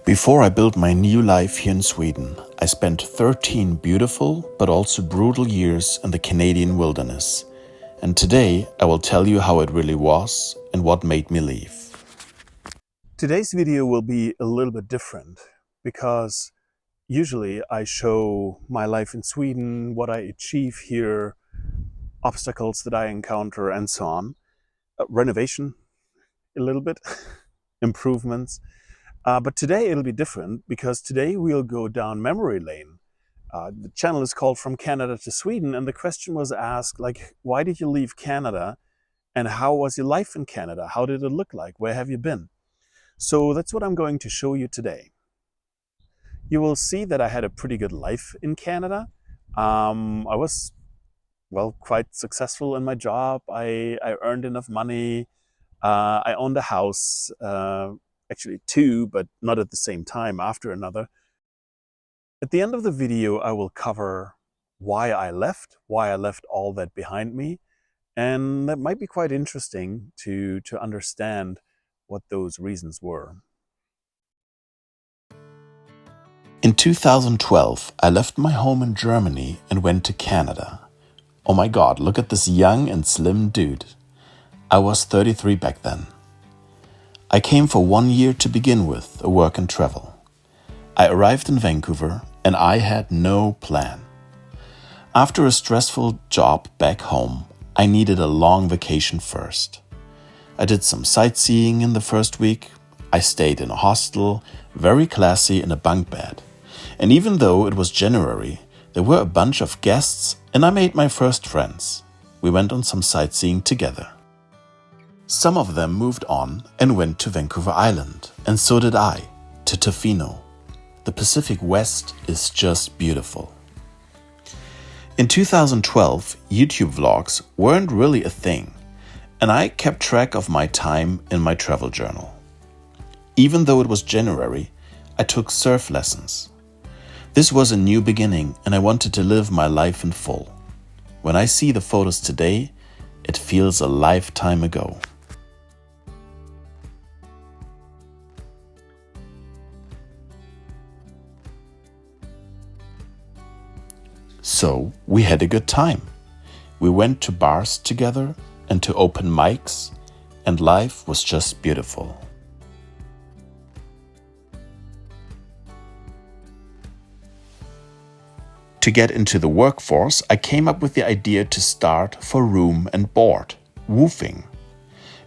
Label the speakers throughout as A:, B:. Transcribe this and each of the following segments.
A: Before I built my new life here in Sweden, I spent 13 beautiful but also brutal years in the Canadian wilderness. And today I will tell you how it really was and what made me leave. Today's video will be a little bit different because usually I show my life in Sweden, what I achieve here, obstacles that I encounter and so on. Renovation a little bit, improvements. But today it'll be different because today we'll go down memory lane. The channel is called From Canada to Sweden, and the question was asked, like, why did you leave Canada and how was your life in Canada? How did it look like? Where have you been? So that's what I'm going to show you today. You will see that I had a pretty good life in Canada. I was, well, quite successful in my job. I earned enough money. I owned a house. Actually two, but not at the same time, after another. At the end of the video, I will cover why I left all that behind me, and that might be quite interesting to understand what those reasons were. In 2012, I left my home in Germany and went to Canada. Oh my God, look at this young and slim dude. I was 33 back then. I came for 1 year to begin with, a work and travel. I arrived in Vancouver and I had no plan. After a stressful job back home, I needed a long vacation first. I did some sightseeing in the first week. I stayed in a hostel, very classy, in a bunk bed. And even though it was January, there were a bunch of guests and I made my first friends. We went on some sightseeing together. Some of them moved on and went to Vancouver Island, and so did I, to Tofino. The Pacific West is just beautiful. In 2012, YouTube vlogs weren't really a thing, and I kept track of my time in my travel journal. Even though it was January, I took surf lessons. This was a new beginning, and I wanted to live my life in full. When I see the photos today, it feels a lifetime ago. So we had a good time. We went to bars together and to open mics, and life was just beautiful. To get into the workforce, I came up with the idea to start for room and board, woofing.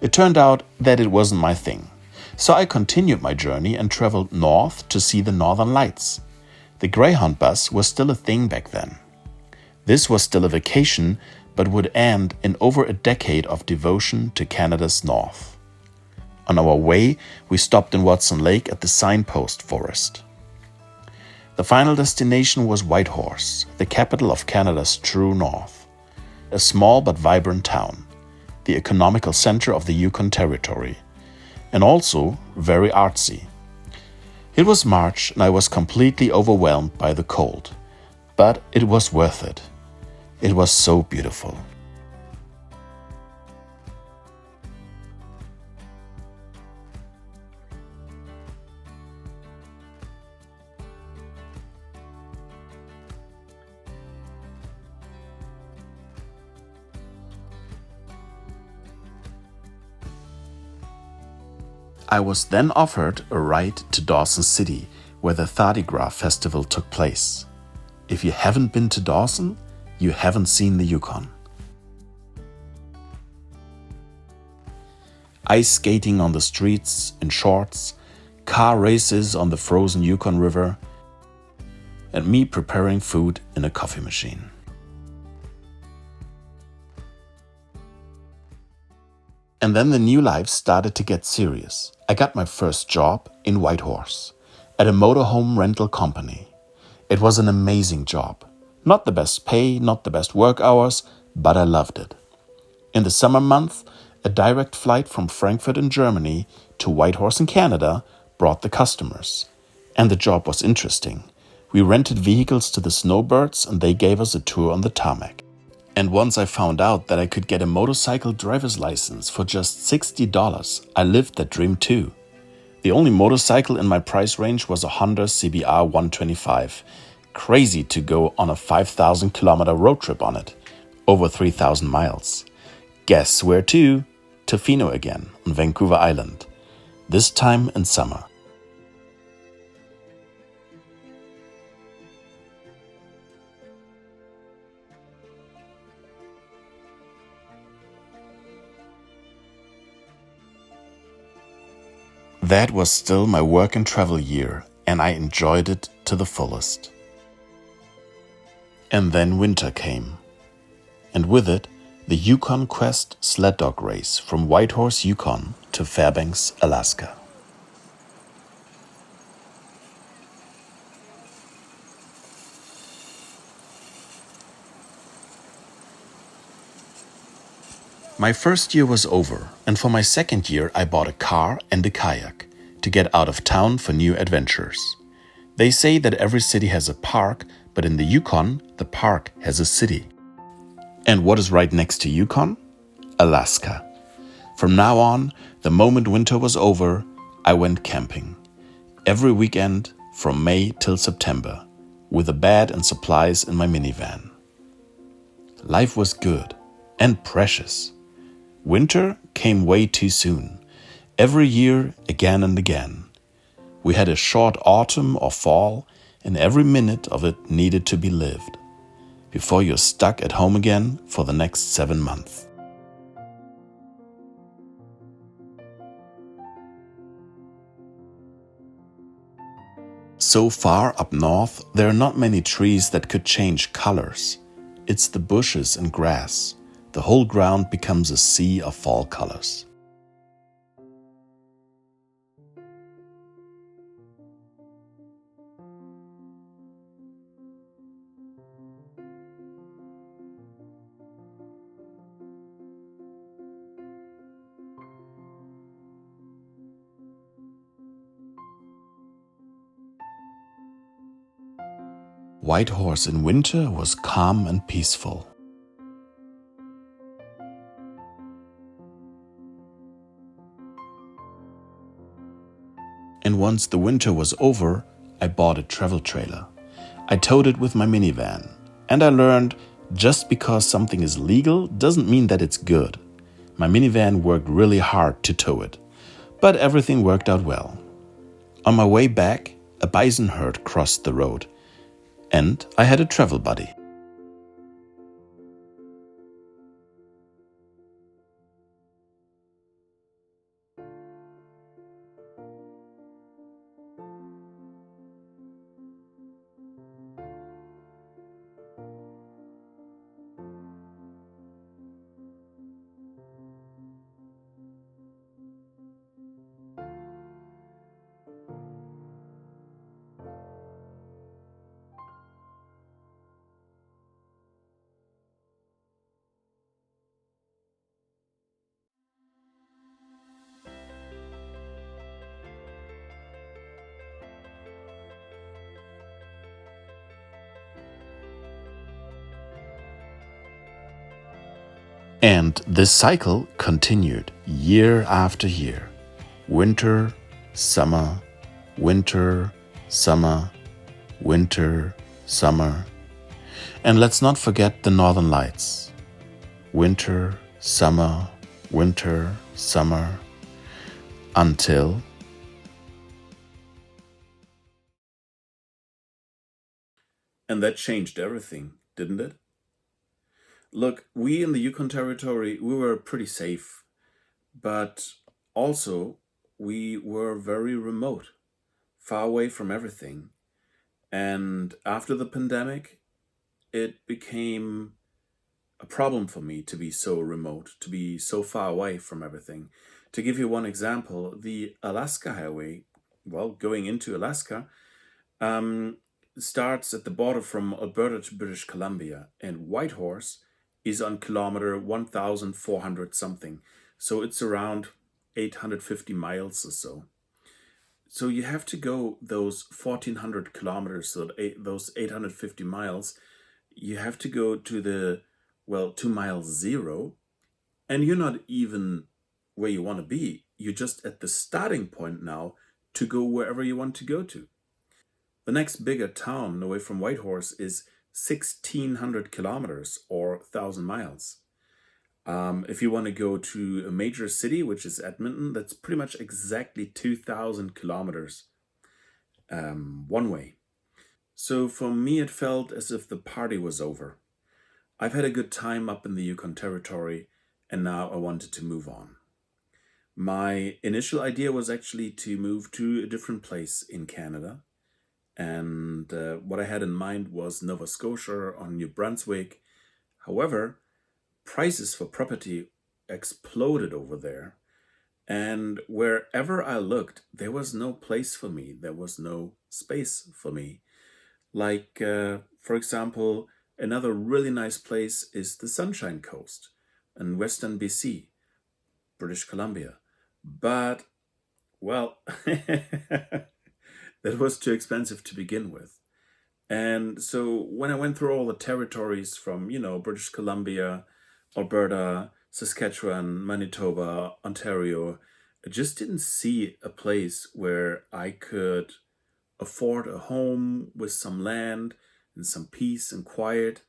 A: It turned out that it wasn't my thing. So I continued my journey and traveled north to see the Northern Lights. The Greyhound bus was still a thing back then. This was still a vacation, but would end in over a decade of devotion to Canada's north. On our way, we stopped in Watson Lake at the Signpost Forest. The final destination was Whitehorse, the capital of Canada's true north. A small but vibrant town, the economical center of the Yukon territory, and also very artsy. It was March and I was completely overwhelmed by the cold, but it was worth it. It was so beautiful. I was then offered a ride to Dawson City, where the Mardi Gras festival took place. If you haven't been to Dawson, you haven't seen the Yukon. Ice skating on the streets in shorts, car races on the frozen Yukon River, and me preparing food in a coffee machine. And then the new life started to get serious. I got my first job in Whitehorse at a motorhome rental company. It was an amazing job. Not the best pay, not the best work hours, but I loved it. In the summer month, a direct flight from Frankfurt in Germany to Whitehorse in Canada brought the customers. And the job was interesting. We rented vehicles to the snowbirds and they gave us a tour on the tarmac. And once I found out that I could get a motorcycle driver's license for just $60, I lived that dream too. The only motorcycle in my price range was a Honda CBR 125. Crazy to go on a 5,000-kilometer road trip on it. Over 3,000 miles. Guess where to? Tofino again, on Vancouver Island. This time in summer. That was still my work and travel year, and I enjoyed it to the fullest. And then winter came. And with it, the Yukon Quest sled dog race from Whitehorse, Yukon to Fairbanks, Alaska. My first year was over, and for my second year I bought a car and a kayak to get out of town for new adventures. They say that every city has a park, but in the Yukon, the park has a city. And what is right next to Yukon? Alaska. From now on, the moment winter was over, I went camping. Every weekend from May till September, with a bed and supplies in my minivan. Life was good and precious. Winter came way too soon. Every year, again and again. We had a short autumn or fall, and every minute of it needed to be lived before you're stuck at home again for the next 7 months. So far up north, there are not many trees that could change colors. It's the bushes and grass. The whole ground becomes a sea of fall colors. Whitehorse in winter was calm and peaceful. And once the winter was over, I bought a travel trailer. I towed it with my minivan. And I learned just because something is legal doesn't mean that it's good. My minivan worked really hard to tow it, but everything worked out well. On my way back, a bison herd crossed the road, and I had a travel buddy. And this cycle continued year after year. Winter, summer, winter, summer, winter, summer. And let's not forget the northern lights. Winter, summer, winter, summer, until... And that changed everything, didn't it? Look, we in the Yukon Territory, we were pretty safe, but also we were very remote, far away from everything. And after the pandemic, it became a problem for me to be so remote, to be so far away from everything. To give you one example, the Alaska Highway, well, going into Alaska, um, starts at the border from Alberta to British Columbia, and Whitehorse is on kilometer 1,400 something. So it's around 850 miles or so. So you have to go those 1,400 kilometers, so those 850 miles, you have to go to the, well, to mile zero, and you're not even where you want to be. You're just at the starting point now to go wherever you want to go to. The next bigger town away from Whitehorse is 1,600 kilometers or 1,000 miles. If you want to go to a major city, which is Edmonton, that's pretty much exactly 2,000 kilometers one way. So for me, it felt as if the party was over. I've had a good time up in the Yukon territory, and now I wanted to move on. My initial idea was actually to move to a different place in Canada. And what I had in mind was Nova Scotia or New Brunswick. However, prices for property exploded over there. And wherever I looked, there was no place for me. There was no space for me. Like, for example, another really nice place is the Sunshine Coast in Western BC, British Columbia. But, well, that was too expensive to begin with. And so when I went through all the territories from, British Columbia, Alberta, Saskatchewan, Manitoba, Ontario, I just didn't see a place where I could afford a home with some land and some peace and quiet.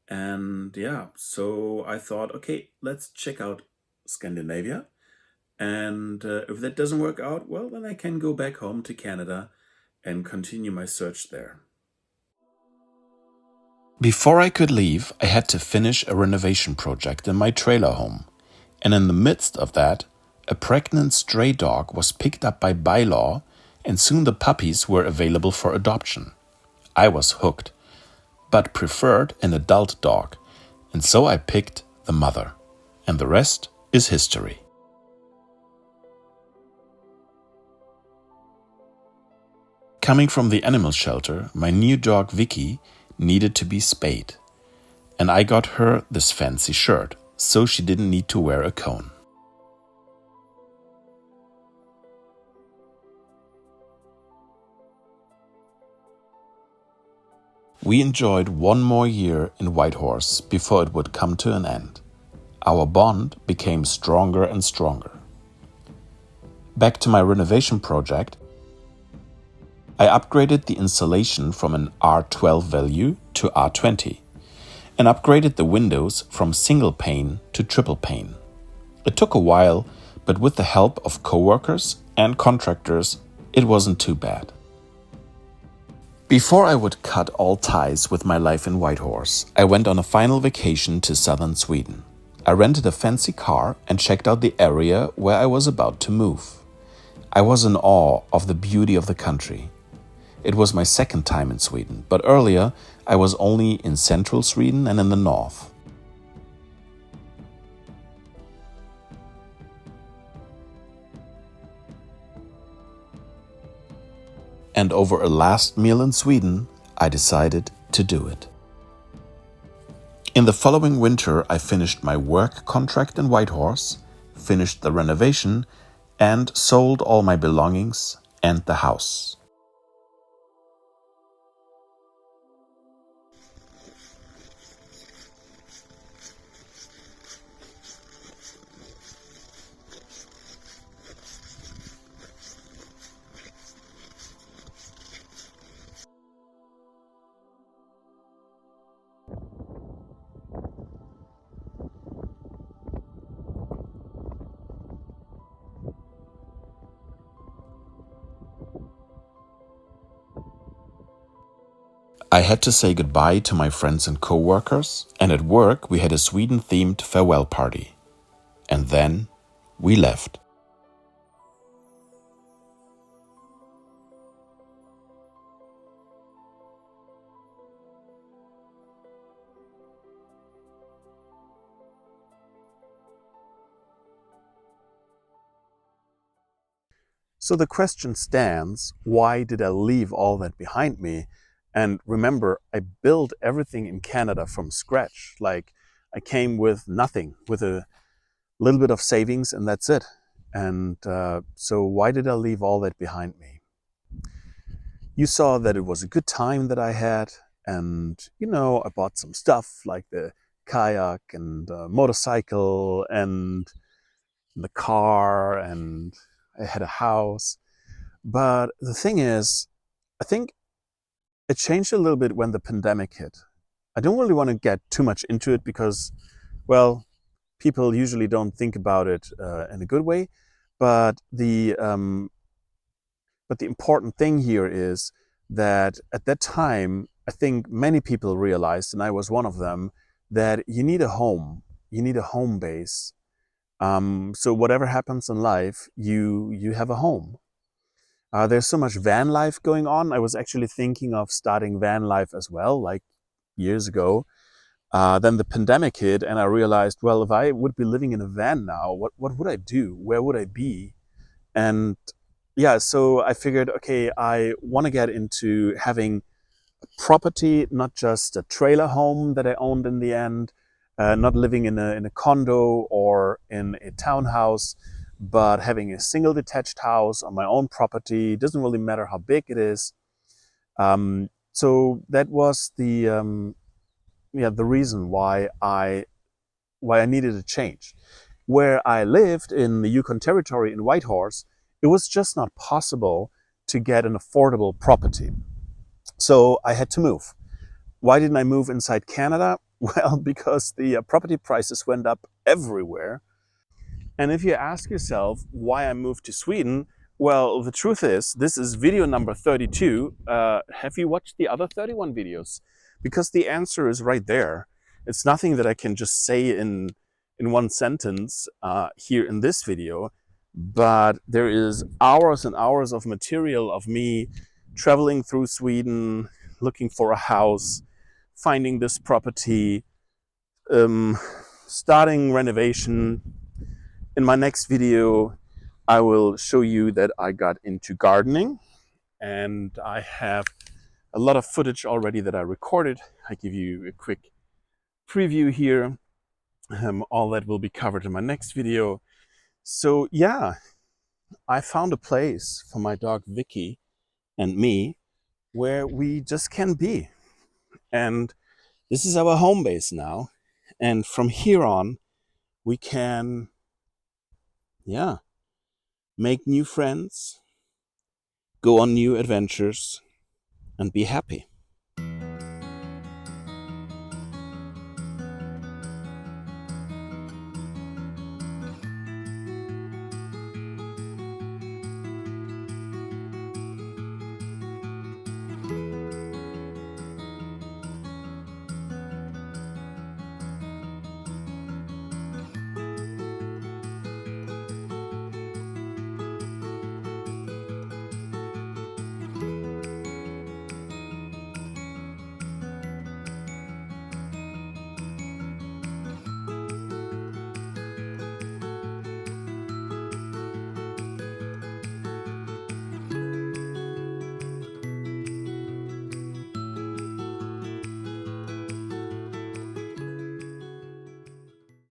A: And yeah, so I thought, okay, let's check out Scandinavia. And if that doesn't work out, well, then I can go back home to Canada and continue my search there. Before I could leave, I had to finish a renovation project in my trailer home. And in the midst of that, a pregnant stray dog was picked up by bylaw, and soon the puppies were available for adoption. I was hooked, but preferred an adult dog, and so I picked the mother. And the rest is history. Coming from the animal shelter, my new dog Vicky needed to be spayed. And I got her this fancy shirt, so she didn't need to wear a cone. We enjoyed one more year in Whitehorse before it would come to an end. Our bond became stronger and stronger. Back to my renovation project, I upgraded the insulation from an R12 value to R20 and upgraded the windows from single pane to triple pane. It took a while, but with the help of coworkers and contractors, it wasn't too bad. Before I would cut all ties with my life in Whitehorse, I went on a final vacation to southern Sweden. I rented a fancy car and checked out the area where I was about to move. I was in awe of the beauty of the country. It was my second time in Sweden, but earlier I was only in central Sweden and in the north. And over a last meal in Sweden, I decided to do it. In the following winter, I finished my work contract in Whitehorse, finished the renovation, and sold all my belongings and the house. I had to say goodbye to my friends and co-workers, and at work we had a Sweden-themed farewell party. And then we left. So the question stands, why did I leave all that behind me? And remember, I built everything in Canada from scratch. Like, I came with nothing, with a little bit of savings, and that's it. And so why did I leave all that behind me? You saw that it was a good time that I had, and I bought some stuff like the kayak and motorcycle and the car, and I had a house. But the thing is, I think it changed a little bit when the pandemic hit. I don't really want to get too much into it because, well, people usually don't think about it in a good way. But the important thing here is that at that time, I think many people realized, and I was one of them, that you need a home. You need a home base. So whatever happens in life, you have a home. There's so much van life going on. I was actually thinking of starting van life as well, like years ago. Then the pandemic hit, and I realized, well, if I would be living in a van now, what would I do? Where would I be? And yeah, so I figured, okay, I want to get into having property, not just a trailer home that I owned in the end, not living in a condo or in a townhouse, but having a single detached house on my own property. It doesn't really matter how big it is. So that was the reason why I needed a change. Where I lived in the Yukon territory in Whitehorse, it was just not possible to get an affordable property. So I had to move. Why didn't I move inside Canada? Well, because the property prices went up everywhere. And if you ask yourself why I moved to Sweden, well, the truth is, this is video number 32. Have you watched the other 31 videos? Because the answer is right there. It's nothing that I can just say in one sentence here in this video, but there is hours and hours of material of me traveling through Sweden, looking for a house, finding this property, um, starting renovation. In my next video, I will show you that I got into gardening, and I have a lot of footage already that I recorded. I give you a quick preview here. All that will be covered in my next video. So yeah, I found a place for my dog Vicky and me where we just can be. And this is our home base now. And from here on, we can, yeah, make new friends, go on new adventures, and be happy.